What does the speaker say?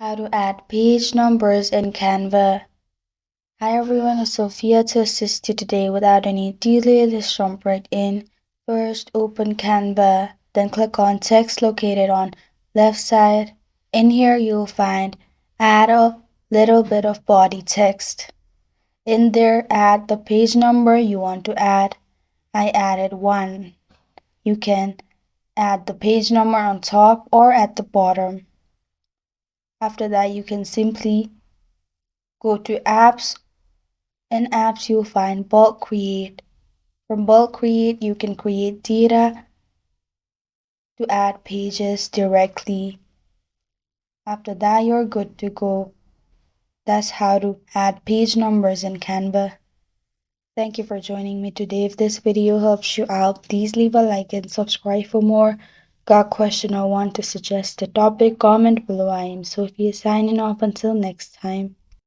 How to add page numbers in Canva. Hi everyone, it's Sophia to assist you today. Without any delay, let's jump right in. First, open Canva, then click on text located on left side. In here, you'll find add a little bit of body text. In there, add the page number you want to add. I added 1. You can add the page number on top or at the bottom. After that, you can simply go to apps. In apps, you'll find bulk create. From bulk create, you can create data to add pages directly. After that, you're good to go. That's how to add page numbers in Canva. Thank you for joining me today. If this video helps you out, please leave a like and subscribe for more. Got a question or want to suggest a topic? Comment below. I am Sophia signing off until next time.